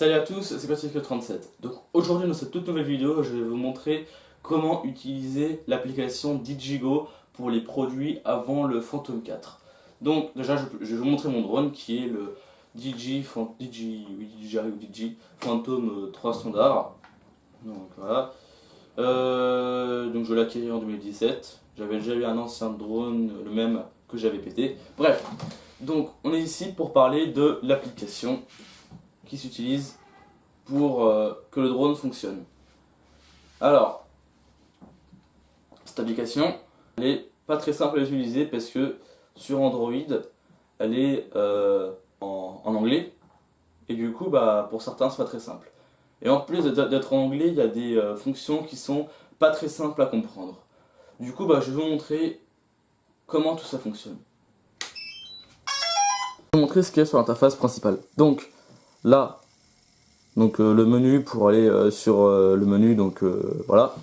Salut à tous, c'est Patrick37. Donc aujourd'hui dans cette toute nouvelle vidéo, je vais vous montrer comment utiliser l'application Digigo pour les produits avant le Phantom 4. Donc déjà je vais vous montrer mon drone qui est le DJI Phantom 3 standard. Donc voilà. Donc je l'ai acquis en 2017. J'avais déjà eu un ancien drone, le même que j'avais pété. Bref, donc on est ici pour parler de l'application qui s'utilise pour que le drone fonctionne. Alors, cette application, elle est pas très simple à utiliser parce que sur Android, elle est en anglais et du coup, pour certains, c'est pas très simple. Et en plus d'être en anglais, il y a des fonctions qui sont pas très simples à comprendre. Du coup, je vais vous montrer comment tout ça fonctionne. Je vais vous montrer ce qu'il y a sur l'interface principale. Donc là, le menu pour aller sur le menu, voilà.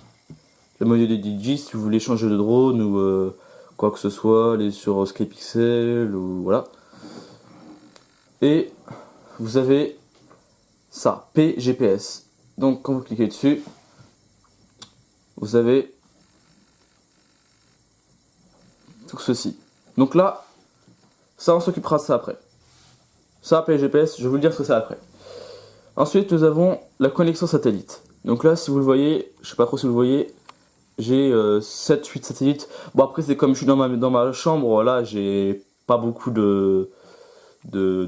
Le menu des DJI si vous voulez changer de drone ou quoi que ce soit, aller sur Skypixel ou voilà. Et vous avez ça, PGPS. Donc quand vous cliquez dessus, vous avez tout ceci. Donc là, ça on s'occupera de ça après. Ça, PGPS, je vais vous le dire ce que c'est après. Ensuite, nous avons la connexion satellite. Donc là, si vous le voyez, je sais pas trop si vous le voyez, j'ai 7-8 satellites. Bon, après, c'est comme je suis dans ma chambre, là, j'ai pas beaucoup de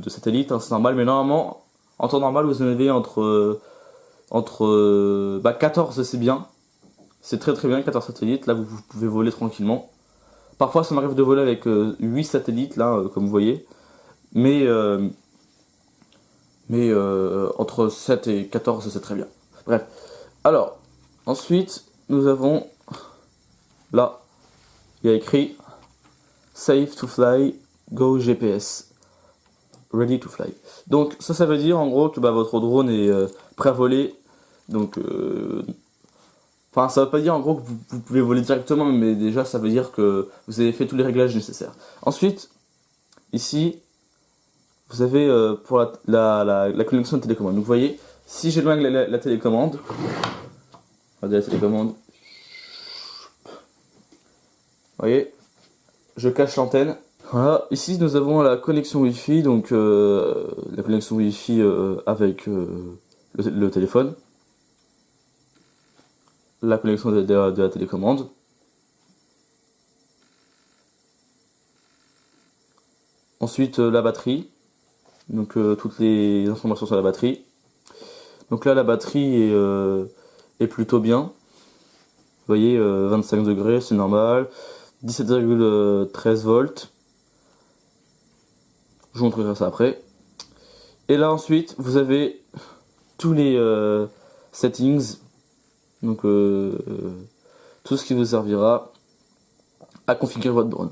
satellites, hein, c'est normal. Mais normalement, en temps normal, vous en avez entre 14, c'est bien. C'est très très bien, 14 satellites. Là, vous pouvez voler tranquillement. Parfois, ça m'arrive de voler avec 8 satellites, là, comme vous voyez. Mais entre 7 et 14, c'est très bien. Bref. Alors, ensuite, nous avons là, il y a écrit Safe to fly, go GPS, ready to fly. Donc ça veut dire en gros que votre drone est prêt à voler. Donc, enfin ça veut pas dire en gros que vous pouvez voler directement, mais déjà ça veut dire que vous avez fait tous les réglages nécessaires. Ensuite, ici, vous avez pour la connexion de télécommande. Donc vous voyez, si j'éloigne la télécommande, regardez la télécommande, vous voyez, je cache l'antenne. Voilà, ici nous avons la connexion Wi-Fi, donc la connexion Wi-Fi avec le téléphone, la connexion de la télécommande. Ensuite la batterie, donc toutes les informations sur la batterie. Donc là la batterie est plutôt bien. Vous voyez, 25 degrés, c'est normal. 17,13 volts. Je vous montrerai ça après. Et là ensuite, vous avez tous les settings. Donc tout ce qui vous servira à configurer votre drone.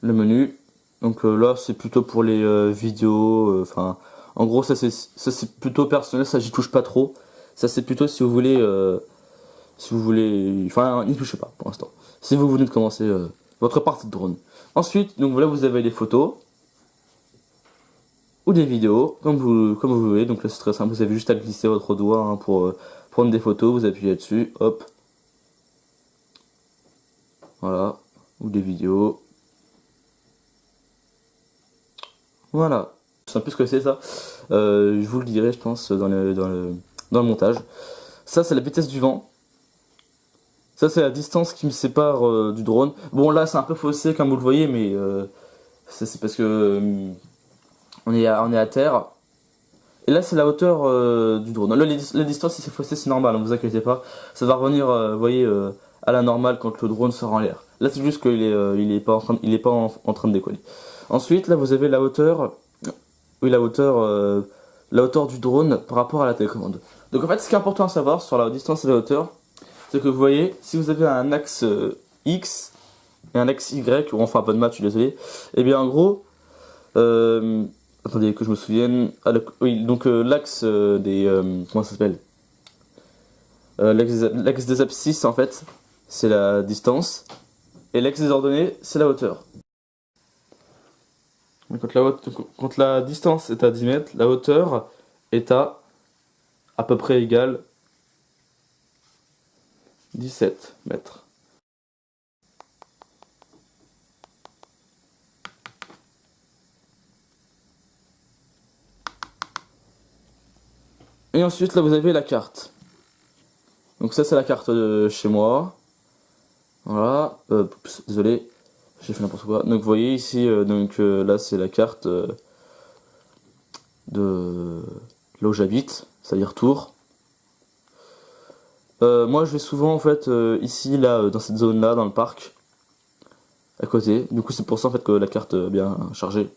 Le menu. Donc là, c'est plutôt pour les vidéos. Enfin, en gros, ça c'est plutôt personnel. Ça, j'y touche pas trop. Ça, c'est plutôt si vous voulez. Enfin, n'y touchez pas pour l'instant. Si vous venez de commencer votre partie de drone. Ensuite, donc voilà, vous avez des photos ou des vidéos, comme vous voulez. Donc là, c'est très simple. Vous avez juste à glisser votre doigt pour prendre des photos. Vous appuyez dessus, hop. Voilà, ou des vidéos. Voilà. Je sais plus ce que c'est ça. Je vous le dirai, je pense, dans le montage. Ça, c'est la vitesse du vent. Ça, c'est la distance qui me sépare du drone. Bon, là, c'est un peu faussé, comme vous le voyez, mais c'est parce que on est à terre. Et là, c'est la hauteur du drone. Là, la distance, si c'est faussé, c'est normal, ne vous inquiétez pas. Ça va revenir, vous voyez, à la normale quand le drone sera en l'air. Là, c'est juste qu'il est pas en train de décoller. Ensuite, là, vous avez la hauteur. Oui, la hauteur du drone par rapport à la télécommande. Donc, en fait, ce qui est important à savoir sur la distance et la hauteur, c'est que vous voyez, si vous avez un axe X et un axe Y, ou enfin pas de maths, je suis désolé, et bien en gros, attendez que je me souvienne, oui, donc l'axe comment ça s'appelle, l'axe des abscisses en fait, c'est la distance, et l'axe des ordonnées, c'est la hauteur. Quand la distance est à 10 mètres, la hauteur est à à peu près égale 17 mètres. Et ensuite là vous avez la carte. Donc ça c'est la carte de chez moi. Voilà. Désolé, j'ai fait n'importe quoi. Donc vous voyez ici, là c'est la carte de là où j'habite, c'est-à-dire Tours. Moi je vais souvent en fait ici là dans cette zone là dans le parc à côté. Du coup c'est pour ça en fait que la carte est bien chargée.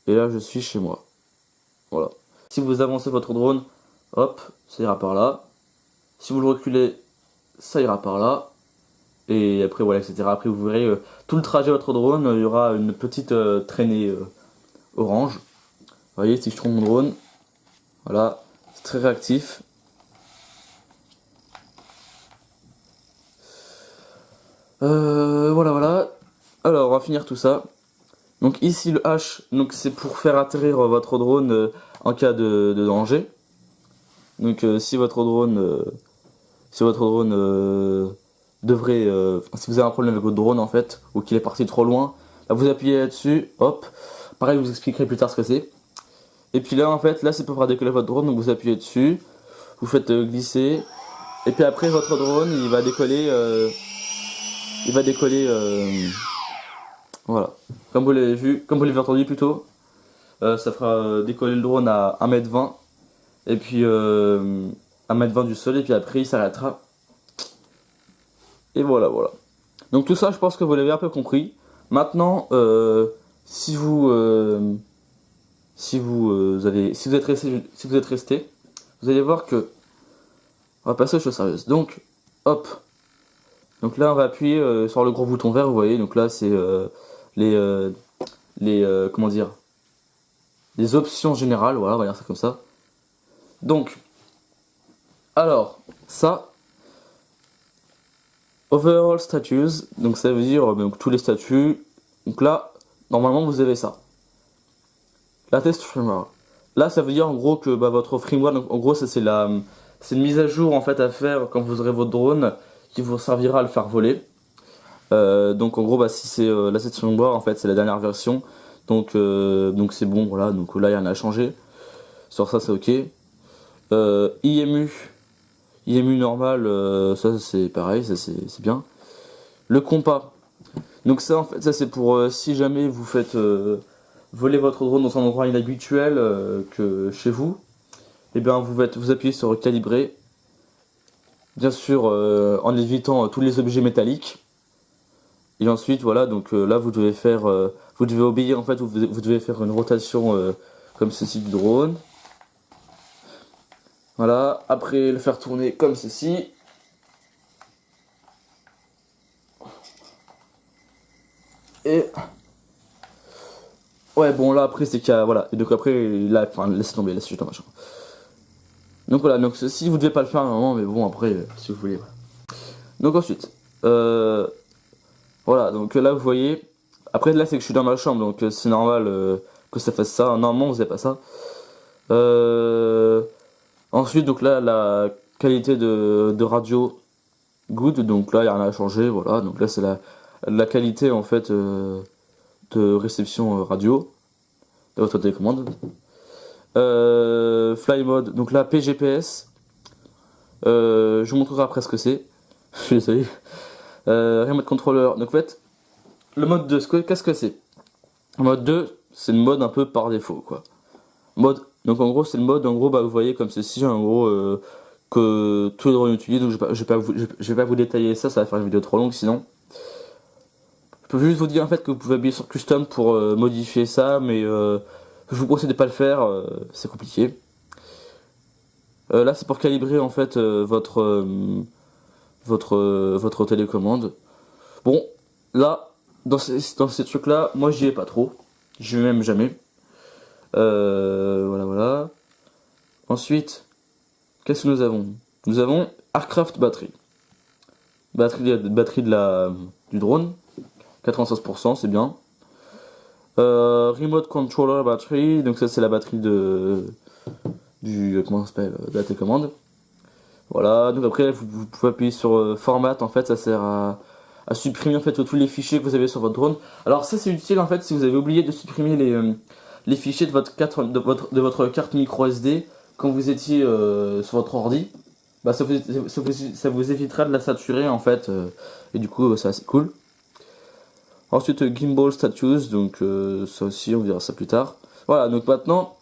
Et là je suis chez moi. Voilà. Si vous avancez votre drone, hop, ça ira par là. Si vous le reculez, ça ira par là. Et après voilà, etc. Après vous verrez tout le trajet de votre drone, il y aura une petite traînée orange. Vous voyez, si je trompe mon drone, voilà, c'est très réactif. Voilà. Alors on va finir tout ça. Donc ici le H, donc c'est pour faire atterrir votre drone en cas de danger. Donc si votre drone devrait, si vous avez un problème avec votre drone en fait, ou qu'il est parti trop loin, là, vous appuyez là-dessus, hop. Pareil, je vous expliquerai plus tard ce que c'est. Et puis là en fait, là c'est pour faire décoller votre drone, donc vous appuyez dessus, vous faites glisser, et puis après votre drone il va décoller. Voilà, comme vous l'avez vu, comme vous l'avez entendu plutôt, ça fera décoller le drone à 1m20 et puis 1m20 du sol et puis après il s'arrêtera. Et voilà. Donc tout ça je pense que vous l'avez un peu compris. Maintenant si vous êtes resté, vous allez voir que on va passer aux choses sérieuses. Donc hop. Donc là on va appuyer sur le gros bouton vert, vous voyez, donc là c'est comment dire, les options générales, voilà, on va dire ça comme ça. Donc, alors, ça, overall status, donc ça veut dire donc, tous les statuts. Donc là, normalement vous avez ça. La test framework. Là, ça veut dire en gros que votre framework, donc, en gros, ça c'est une mise à jour en fait à faire quand vous aurez votre drone qui vous servira à le faire voler. Donc en gros si c'est la section bois en fait c'est la dernière version donc c'est bon voilà donc là il y en a à changer sur ça c'est ok. IMU normal ça c'est pareil ça c'est bien. Le compas donc ça en fait ça c'est pour si jamais vous faites voler votre drone dans un endroit inhabituel que chez vous et bien vous appuyez sur calibrer bien sûr en évitant tous les objets métalliques. Et ensuite, voilà, donc là, vous devez obéir, en fait, vous devez faire une rotation comme ceci du drone. Voilà, après le faire tourner comme ceci. Et... ouais, bon, là, après, c'est qu'il y a, voilà, et donc après, là, enfin, laissez tomber, laissez juste un machin. Donc voilà, donc ceci, vous devez pas le faire à un moment, mais bon, après, si vous voulez. Voilà. Donc ensuite, voilà, donc là, vous voyez, après, là, c'est que je suis dans ma chambre, donc c'est normal que ça fasse ça. Normalement, vous n'avez pas ça. Ensuite, donc là, la qualité de radio, good, donc là, il n'y a rien à changer, voilà. Donc là, c'est la qualité, en fait, de réception radio de votre télécommande. Fly mode, donc là, PGPS. Je vous montrerai après ce que c'est. Je suis désolé. Remote controller, donc en fait, le mode 2, qu'est-ce que c'est? Le mode 2, c'est le mode un peu par défaut, quoi. Mode, donc en gros, c'est le mode, en gros, vous voyez comme ceci, en gros, que tous les drones utilisent, donc je vais pas vous détailler ça, ça va faire une vidéo trop longue sinon. Je peux juste vous dire en fait que vous pouvez appuyer sur custom pour modifier ça, mais je vous conseille de pas le faire, c'est compliqué. Là c'est pour calibrer en fait votre télécommande. Bon, là, dans ces trucs là, moi j'y ai pas trop, j'y vais même jamais. Voilà. Ensuite, qu'est-ce que nous avons? Nous avons Aircraft Battery. Batterie du drone. 96%, c'est bien. Remote Controller Battery. Donc ça c'est la batterie comment ça s'appelle, de la télécommande. Voilà, donc après vous pouvez appuyer sur Format, en fait ça sert à supprimer en fait tous les fichiers que vous avez sur votre drone. Alors ça c'est utile en fait si vous avez oublié de supprimer les fichiers de votre carte micro SD quand vous étiez sur votre ordi. Bah ça vous évitera de la saturer en fait, et du coup c'est assez cool. Ensuite Gimbal Status, donc ça aussi on verra ça plus tard. Voilà, donc maintenant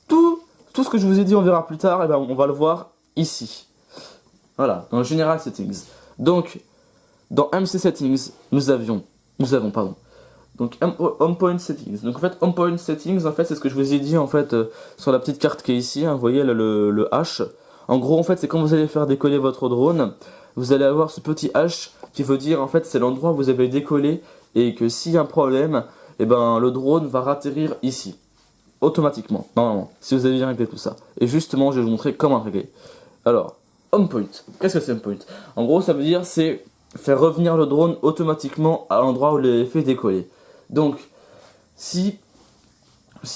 tout ce que je vous ai dit on verra plus tard, et ben on va le voir ici. Voilà, dans General Settings. Donc, dans MC Settings, nous avons, pardon. Donc, Home Point Settings. Donc, en fait, Home Point Settings, en fait, c'est ce que je vous ai dit, en fait, sur la petite carte qui est ici. Hein, vous voyez, le H. En gros, en fait, c'est quand vous allez faire décoller votre drone, vous allez avoir ce petit H qui veut dire, en fait, c'est l'endroit où vous avez décollé et que s'il y a un problème, eh ben, le drone va ratterrir ici. Automatiquement, normalement, si vous avez bien réglé tout ça. Et justement, je vais vous montrer comment régler. Alors, Home Point. Qu'est-ce que c'est Home Point? En gros, ça veut dire c'est faire revenir le drone automatiquement à l'endroit où il est fait décoller. Donc, si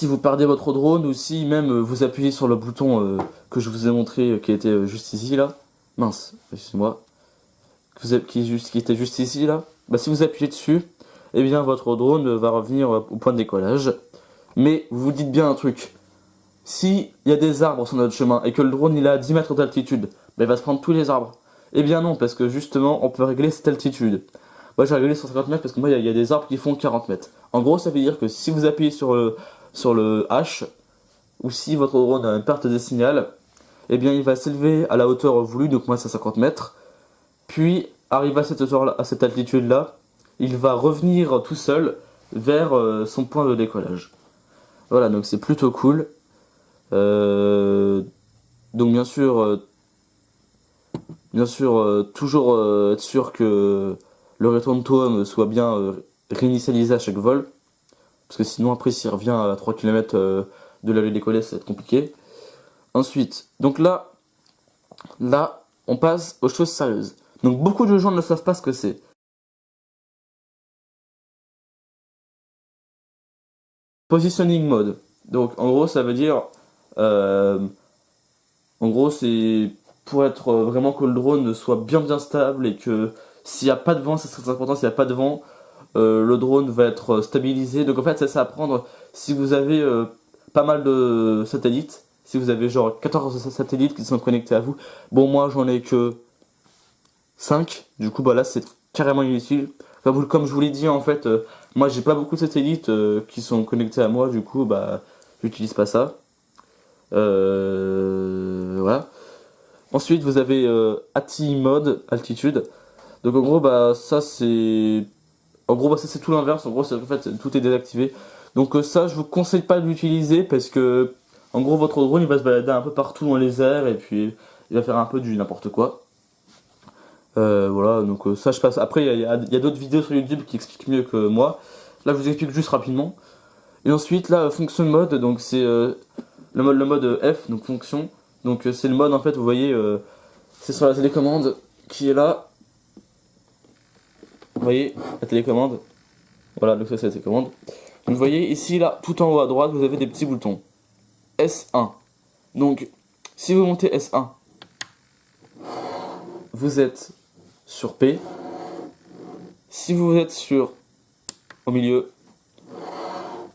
vous perdez votre drone ou si même vous appuyez sur le bouton que je vous ai montré qui était juste ici là, mince, excusez-moi, qui était juste ici là, bah si vous appuyez dessus, eh bien votre drone va revenir au point de décollage. Mais vous vous dites bien un truc. Si il y a des arbres sur notre chemin et que le drone il est à 10 mètres d'altitude, il va se prendre tous les arbres. Eh bien non, parce que justement, on peut régler cette altitude. Moi j'ai réglé sur 50 mètres parce que moi il y a des arbres qui font 40 mètres. En gros, ça veut dire que si vous appuyez sur le H, ou si votre drone a une perte de signal, eh bien il va s'élever à la hauteur voulue, donc moi c'est 50 mètres. Puis, arrivé à cette hauteur-là, à cette altitude-là, il va revenir tout seul vers son point de décollage. Voilà, donc c'est plutôt cool. Donc bien sûr, toujours être sûr que le return to home soit bien réinitialisé à chaque vol, parce que sinon après s'il revient à 3 km de là où il décollait, ça va être compliqué. Ensuite, donc là, on passe aux choses sérieuses. Donc beaucoup de gens ne savent pas ce que c'est. Positioning mode. Donc en gros, ça veut dire, en gros, c'est pour être vraiment que le drone soit bien stable et que s'il n'y a pas de vent, ça serait très important, s'il n'y a pas de vent, le drone va être stabilisé. Donc en fait, ça à prendre si vous avez pas mal de satellites, si vous avez genre 14 satellites qui sont connectés à vous. Bon, moi j'en ai que 5, du coup bah là c'est carrément inutile. Comme je vous l'ai dit en fait, moi j'ai pas beaucoup de satellites qui sont connectés à moi, du coup bah j'utilise pas ça. Voilà. Ensuite vous avez ATI mode, altitude. Donc en gros bah ça c'est tout l'inverse. En gros c'est en fait tout est désactivé. Donc ça je vous conseille pas de l'utiliser parce que en gros votre drone il va se balader un peu partout dans les airs et puis il va faire un peu du n'importe quoi. Voilà, donc ça je passe. Après il y a d'autres vidéos sur YouTube qui expliquent mieux que moi. Là je vous explique juste rapidement. Et ensuite là fonction mode, donc c'est le mode F, donc fonction. Donc c'est le mode en fait, vous voyez, c'est sur la télécommande qui est là. Vous voyez la télécommande. Voilà, donc ça c'est la télécommande. Donc vous voyez ici là, tout en haut à droite, vous avez des petits boutons. S1. Donc si vous montez S1, vous êtes sur P. Si vous êtes au milieu,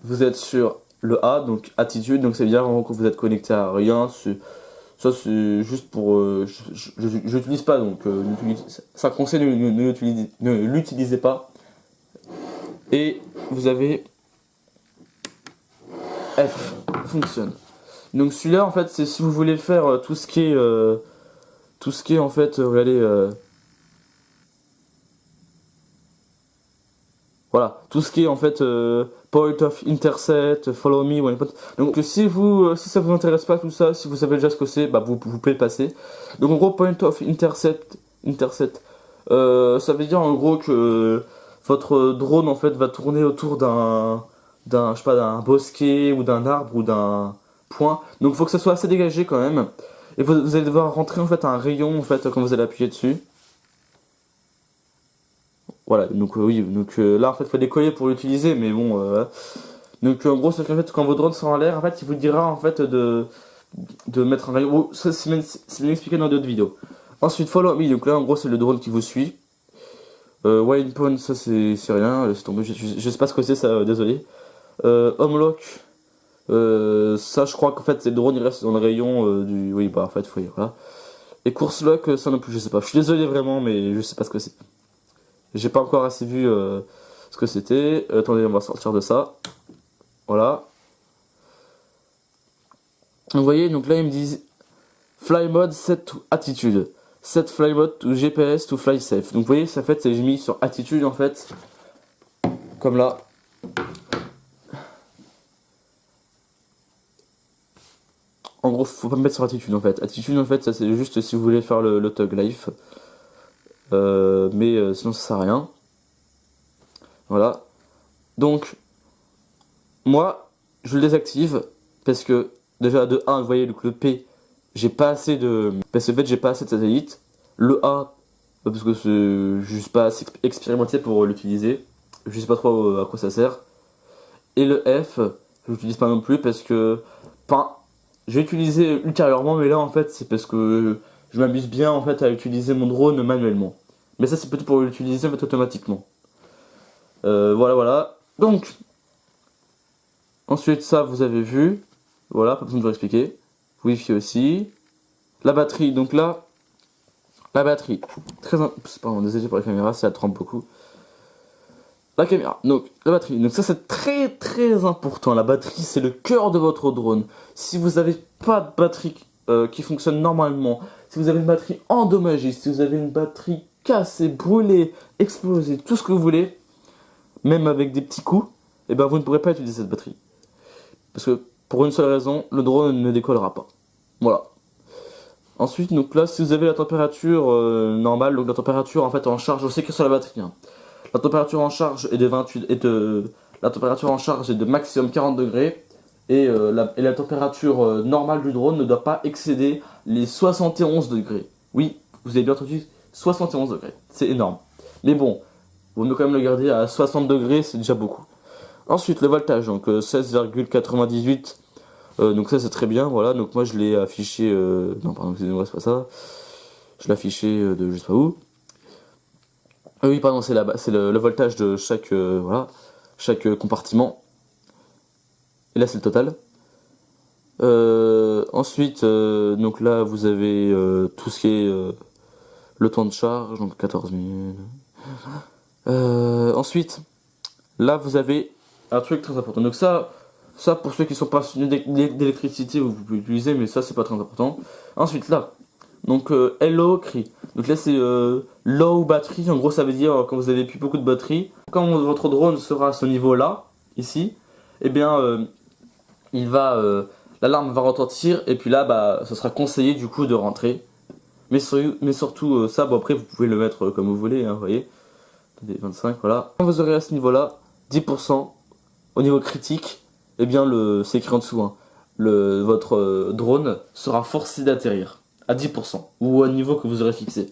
vous êtes sur le A, donc attitude, donc ça veut dire que vous êtes connecté à rien. Ça c'est juste pour... je n'utilise pas, donc ça conseille ne l'utilisez pas. Et vous avez F, fonctionne. Donc celui-là en fait c'est si vous voulez faire tout ce qui est en fait, regardez... Voilà, tout ce qui est en fait point of intercept, follow me, one point. Donc si ça vous intéresse pas tout ça, si vous savez déjà ce que c'est, bah vous pouvez le passer. Donc en gros point of intercept, ça veut dire en gros que votre drone en fait va tourner autour d'un bosquet ou d'un arbre ou d'un point. Donc il faut que ça soit assez dégagé quand même. Et vous allez devoir rentrer en fait un rayon en fait quand vous allez appuyer dessus. Voilà, donc oui, donc là en fait il faut décoller pour l'utiliser, mais bon, donc en gros c'est qu'en fait quand votre drone sera en l'air, en fait il vous dira en fait de mettre un rayon. Oh, ça c'est bien expliqué dans d'autres vidéos. Ensuite, follow me, donc là en gros c'est le drone qui vous suit. Wine point, ça c'est rien, laisse tomber, je sais pas ce que c'est ça, désolé. Home lock, ça je crois qu'en fait c'est le drone il reste dans le rayon du. Oui, bah en fait, voilà. Et course lock, ça non plus, je sais pas. Je suis désolé vraiment, mais je sais pas ce que c'est. J'ai pas encore assez vu ce que c'était. Attendez, on va sortir de ça. Voilà. Vous voyez, donc là ils me disent Fly mode set to attitude. Set fly mode to GPS to fly safe. Donc vous voyez, ça fait, j'ai mis sur attitude en fait. Comme là. En gros, faut pas me mettre sur attitude en fait. Attitude en fait, ça c'est juste si vous voulez faire le tug life. Mais sinon ça sert à rien. Voilà. Donc, moi, je le désactive parce que déjà de 1, vous voyez le P, j'ai pas assez de. Parce que en fait, j'ai pas assez de satellites. Le A, parce que c'est juste pas assez expérimenté pour l'utiliser. Je sais pas trop à quoi ça sert. Et le F, je l'utilise pas non plus parce que. Enfin, j'ai utilisé ultérieurement, mais là en fait, c'est parce que je m'amuse bien en fait à utiliser mon drone manuellement. Mais ça, c'est peut-être pour l'utiliser en fait, automatiquement. Voilà. Donc, ensuite, ça, vous avez vu. Voilà, pas besoin de vous expliquer. Wi-Fi aussi. La batterie, donc là, la batterie. Pardon, désolé pour la caméra, ça trempe beaucoup. La caméra, donc la batterie. Donc ça, c'est très important. La batterie, c'est le cœur de votre drone. Si vous n'avez pas de batterie qui fonctionne normalement, si vous avez une batterie endommagée, si vous avez une batterie cassée, brûlée, explosée, tout ce que vous voulez, même avec des petits coups, et ben vous ne pourrez pas utiliser cette batterie. Parce que pour une seule raison, le drone ne décollera pas. Voilà. Ensuite, donc là, si vous avez la température normale, donc la température en fait en charge, je sais que sur la batterie. Hein. La température en charge est de 28 la température en charge est de maximum 40 degrés et la température normale du drone ne doit pas excéder les 71 degrés. Oui, vous avez bien entendu, 71 degrés. C'est énorme. Mais bon, vous mieux quand même le garder à 60 degrés, c'est déjà beaucoup. Ensuite, le voltage, donc 16,98. Donc ça c'est très bien, voilà. Donc moi je l'ai affiché. Non, pardon, excusez-moi, c'est pas ça. Je l'ai affiché de je sais pas où. Oui, pardon, c'est le voltage de chaque voilà, chaque compartiment. Et là c'est le total. Ensuite, donc là vous avez tout ce qui est le temps de charge, donc 14 minutes. Ensuite, là vous avez un truc très important. Donc ça pour ceux qui sont passionnés d'électricité, vous pouvez l'utiliser, mais ça c'est pas très important. Ensuite là, donc hello cri. Donc là c'est low battery. En gros ça veut dire quand vous avez plus beaucoup de batterie. Quand votre drone sera à ce niveau là, ici, eh bien l'alarme va retentir et puis là bah ça sera conseillé du coup de rentrer. Mais surtout ça, bon après vous pouvez le mettre comme vous voulez, hein, vous voyez. Attendez, 25, voilà. Quand vous aurez à ce niveau là, 10% au niveau critique, eh bien c'est écrit en dessous, hein. Votre drone sera forcé d'atterrir à 10% ou au niveau que vous aurez fixé.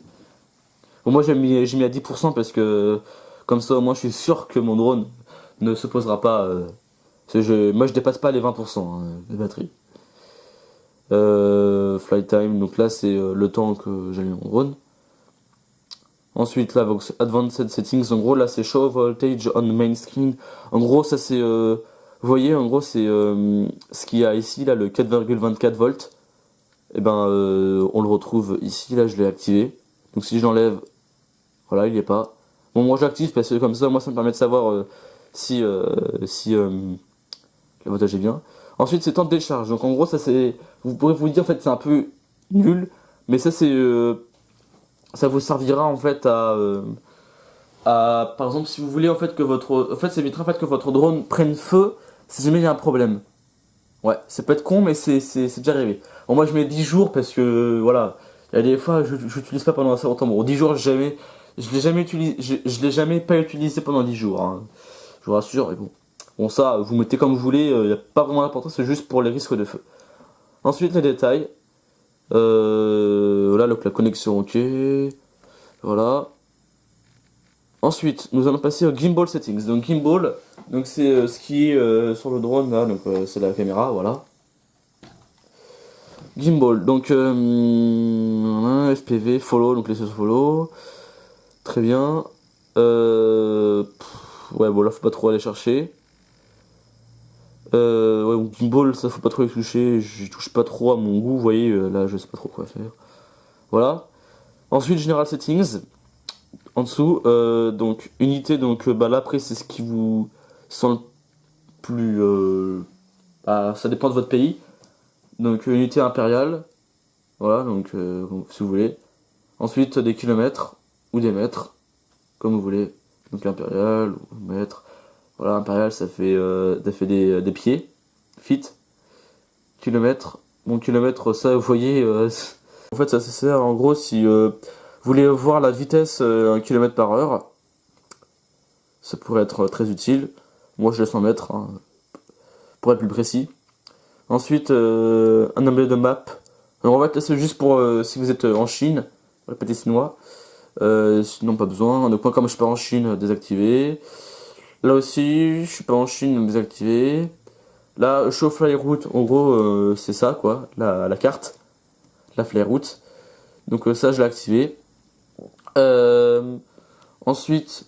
Bon, moi j'ai mis à 10% parce que comme ça au moins je suis sûr que mon drone ne se posera pas. Moi je dépasse pas les 20% hein, de batterie. Flight time, donc là c'est le temps que j'allume mon drone. Ensuite là, Advanced Settings, en gros là c'est Show Voltage on Main Screen. En gros ça c'est, vous voyez en gros c'est ce qu'il y a ici là, le 4,24 volts. Et ben on le retrouve ici, là je l'ai activé. Donc si je l'enlève, voilà il n'y est pas. Bon moi j'active parce que comme ça moi ça me permet de savoir si le voltage est bien. Ensuite c'est temps de décharge. Donc en gros ça c'est, vous pourrez vous dire en fait c'est un peu nul, mais ça c'est ça vous servira en fait par exemple si vous voulez en fait que ça évitera en fait que votre drone prenne feu si jamais il y a un problème. Ouais, ça peut être con mais c'est déjà arrivé. Bon moi je mets 10 jours parce que voilà, il y a des fois je n'utilise pas pendant assez longtemps. Bon 10 jours je l'ai jamais utilisé, je l'ai jamais pas utilisé pendant 10 jours hein. Je vous rassure, mais bon. Bon ça vous mettez comme vous voulez, il n'y a pas vraiment d'importance, c'est juste pour les risques de feu. Ensuite les détails. Voilà donc la connexion ok. Voilà. Ensuite, nous allons passer au gimbal settings. Donc gimbal, donc c'est ce qui est sur le drone là, donc c'est la caméra, voilà. Gimbal, donc FPV, follow, donc laissez follow. Très bien. Ouais, bon là faut pas trop aller chercher. Ouais, bon, gimbal, ça faut pas trop y toucher. J'y touche pas trop à mon goût, vous voyez, là je sais pas trop quoi faire. Voilà. Ensuite, General Settings. En dessous, donc unité, donc bah là après c'est ce qui vous semble plus. Bah, ça dépend de votre pays. Donc unité impériale. Voilà, donc si vous voulez. Ensuite des kilomètres ou des mètres, comme vous voulez. Donc impérial ou mètre. Voilà, impérial ça fait des pieds. Feet. Kilomètres. Bon, kilomètre, ça vous voyez. En fait, ça sert en gros si vous voulez voir la vitesse 1 km par heure. Ça pourrait être très utile. Moi je laisse en mètres hein, pour être plus précis. Ensuite, un onglet de map. Alors on va te laisser juste pour si vous êtes en Chine, répétez chinois. Sinon pas besoin. Donc moi comme je suis pas en Chine, désactivé. Là aussi, je suis pas en Chine, désactivé. Là, show fly route, en gros c'est ça quoi, la carte, la fly route. Donc ça je l'ai activé. Ensuite,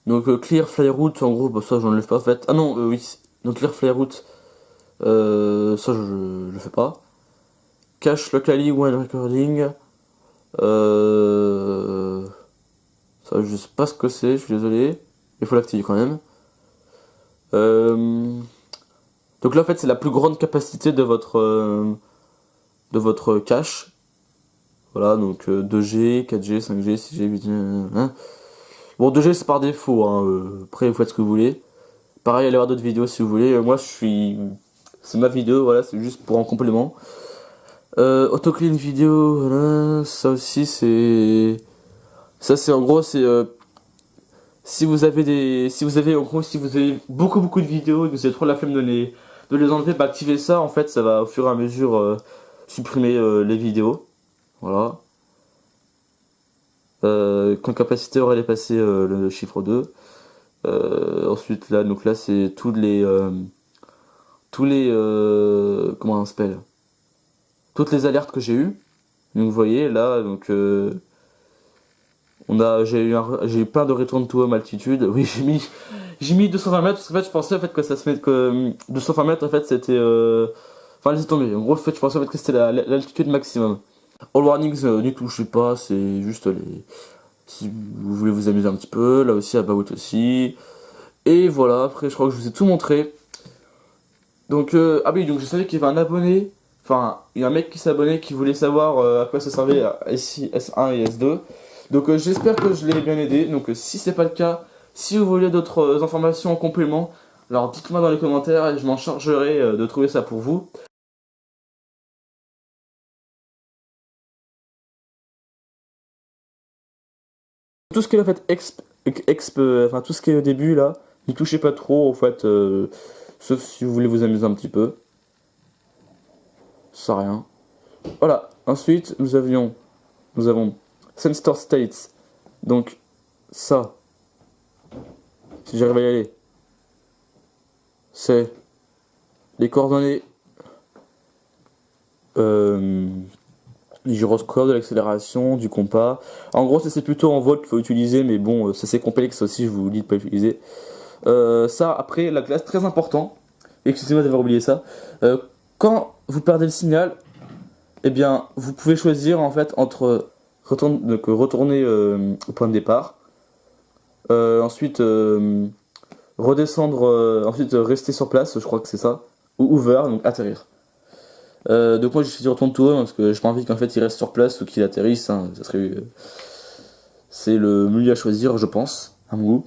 donc clear fly route, en gros bah, ça j'enlève pas en fait. Ah non, oui. Donc clear fly route, ça je le fais pas. Cache locally while recording. Ça je sais pas ce que c'est, je suis désolé. Il faut l'activer quand même. Donc là en fait c'est la plus grande capacité de votre cache. Voilà, donc 2G, 4G, 5G, 6G, 8G. Hein. Bon 2G c'est par défaut, hein. Après vous faites ce que vous voulez. Pareil, allez voir d'autres vidéos si vous voulez. Moi je suis. C'est ma vidéo, voilà, c'est juste pour en complément. Autoclean vidéo, voilà, ça aussi c'est. Ça c'est en gros c'est. Si vous avez beaucoup de vidéos et que vous avez trop la flemme de les enlever, bah activez ça, en fait ça va au fur et à mesure supprimer les vidéos. Voilà. Quand capacité aurait dépassé le chiffre 2. Ensuite là, donc là c'est tous les comment on s'appelle, toutes les alertes que j'ai eues. Donc vous voyez là, donc j'ai eu plein de return to home altitude. Oui, j'ai mis 220 mètres parce qu'en fait je pensais en fait que ça se met que 220 mètres en fait c'était enfin laissez tomber. En gros en fait je pensais en fait que c'était l'altitude maximum. All warnings n'y touchez pas, c'est juste les si vous voulez vous amuser un petit peu. Là aussi about aussi. Et voilà, après je crois que je vous ai tout montré. Donc ah oui, donc je savais qu'il y avait un abonné, enfin il y a un mec qui s'est abonné qui voulait savoir à quoi ça servait S1 et S2. Donc j'espère que je l'ai bien aidé. Donc si c'est pas le cas, si vous voulez d'autres informations en complément, alors dites-moi dans les commentaires et je m'en chargerai de trouver ça pour vous. Tout ce qui est en fait enfin tout ce qui est au début là, n'y touchez pas trop en fait, sauf si vous voulez vous amuser un petit peu. Ça sert à rien. Voilà. Ensuite nous avons Sensor States. Donc ça, si j'arrive à y aller, c'est les coordonnées du gyroscope, de l'accélération, du compas. En gros, ça c'est plutôt en vol qu'il faut utiliser, mais bon, ça c'est complexe aussi, je vous dis de pas utiliser. Ça, après, la classe, très important, excusez-moi d'avoir oublié ça, quand vous perdez le signal, eh bien, vous pouvez choisir en fait entre retourner au point de départ, ensuite redescendre, ensuite rester sur place, je crois que c'est ça, ou hover, donc atterrir. Donc moi je suis retourne tout haut parce que j'ai pas envie qu'en fait il reste sur place ou qu'il atterrisse, hein. Ça serait, c'est le milieu à choisir je pense, à mon goût.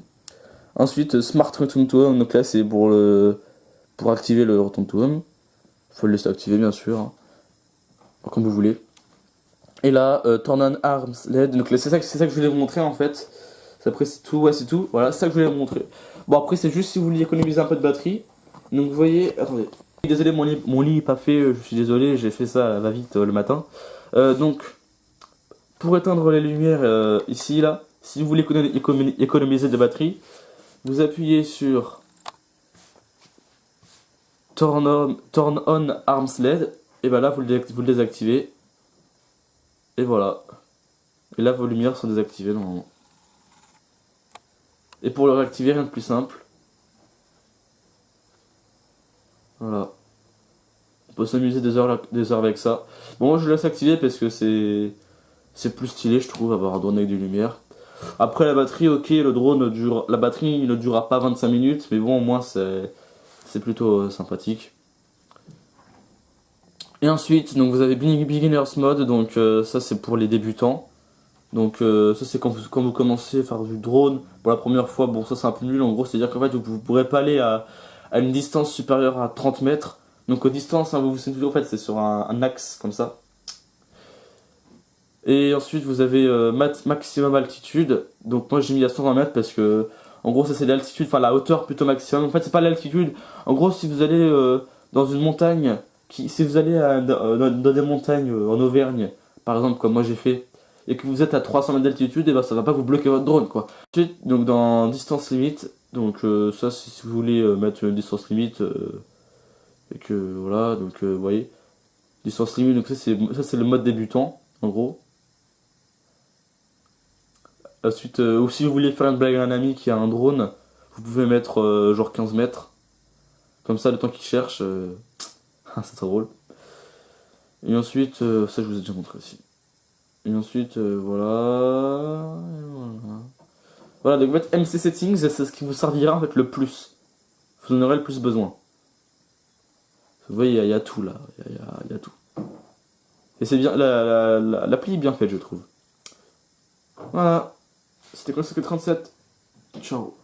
Ensuite Smart Return to Home, donc là c'est pour activer le Return to Home. Faut le laisser activer bien sûr, hein, comme vous voulez. Et là Turn on Arms LED, donc c'est ça que je voulais vous montrer en fait. Après c'est tout, ouais c'est tout, voilà c'est ça que je voulais vous montrer. Bon après c'est juste si vous voulez économiser un peu de batterie. Donc vous voyez, attendez. Désolé, mon lit est pas fait, je suis désolé, j'ai fait ça va vite le matin. Donc, pour éteindre les lumières ici, là, si vous voulez économiser de batterie, vous appuyez sur Turn on Arms LED. Et bah là vous le désactivez. Et voilà. Et là vos lumières sont désactivées normalement. Et pour le réactiver, rien de plus simple. Voilà. On peut s'amuser des heures avec ça. Bon, moi je le laisse activer parce que c'est plus stylé, je trouve, avoir un drone avec des lumières. Après la batterie, ok, la batterie ne durera pas 25 minutes, mais bon, au moins c'est plutôt sympathique. Et ensuite, donc vous avez Beginner's Mode, donc ça c'est pour les débutants. Donc ça c'est quand vous commencez à faire du drone pour la première fois. Bon, ça c'est un peu nul, en gros, c'est-à-dire qu'en fait vous pourrez pas aller à une distance supérieure à 30 mètres. Donc aux distances, hein, c'est toujours en fait c'est sur un axe comme ça. Et ensuite vous avez maximum altitude. Donc moi j'ai mis à 120 mètres parce que en gros ça c'est l'altitude, enfin la hauteur plutôt maximum. En fait c'est pas l'altitude. En gros si vous allez dans une montagne, si vous allez dans des montagnes en Auvergne, par exemple comme moi j'ai fait, et que vous êtes à 300 mètres d'altitude, et ben ça va pas vous bloquer votre drone quoi. Ensuite donc dans distance limite, donc ça si vous voulez mettre une distance limite et que voilà donc vous voyez distance limite donc ça c'est le mode débutant en gros. Ensuite, ou si vous voulez faire une blague à un ami qui a un drone, vous pouvez mettre genre 15 mètres. Comme ça, le temps qu'il cherche, c'est trop drôle. Et ensuite, ça je vous ai déjà montré aussi. Et ensuite, voilà. Et voilà. Voilà, donc votre MC Settings, c'est ce qui vous servira en fait le plus. Vous en aurez le plus besoin. Vous voyez, il y a tout là. Il y a tout. Et c'est bien, l'appli est bien faite, je trouve. Voilà. C'était Conseil 37. Ciao.